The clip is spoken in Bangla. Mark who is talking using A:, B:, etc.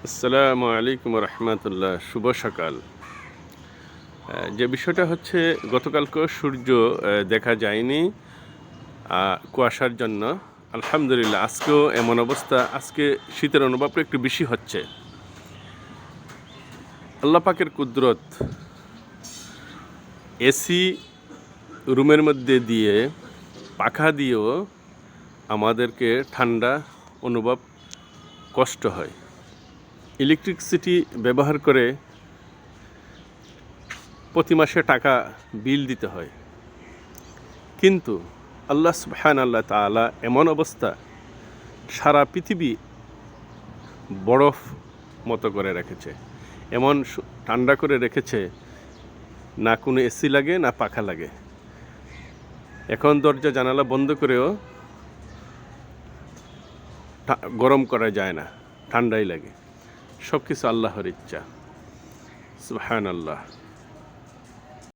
A: আসসালামু আলাইকুম রহমতুল্লাহ। শুভ সকাল। যে বিষয়টা হচ্ছে, গতকালকেও সূর্য দেখা যায়নি কুয়াশার জন্য। আলহামদুলিল্লাহ আজকেও এমন অবস্থা। আজকে শীতের অনুভবটা একটু বেশি হচ্ছে। আল্লাহ পাকের কুদরত, এসি রুমের মধ্যে দিয়ে পাখা দিয়েও আমাদেরকে ঠান্ডা অনুভব কষ্ট হয়। ইলেকট্রিসিটি ব্যবহার করে প্রতি মাসে টাকা বিল দিতে হয়, কিন্তু আল্লাহ সুবহানাল্লাহ তাআলা এমন অবস্থা, সারা পৃথিবী বরফ মতো করে রেখেছে, এমন ঠান্ডা করে রেখেছে, না কোনো এসি লাগে না পাখা লাগে। এখন দরজা জানালা বন্ধ করেও গরম করা যায় না, ঠান্ডাই লাগে। সব কিছু আল্লাহর ইচ্ছা। সুবহানাল্লাহ।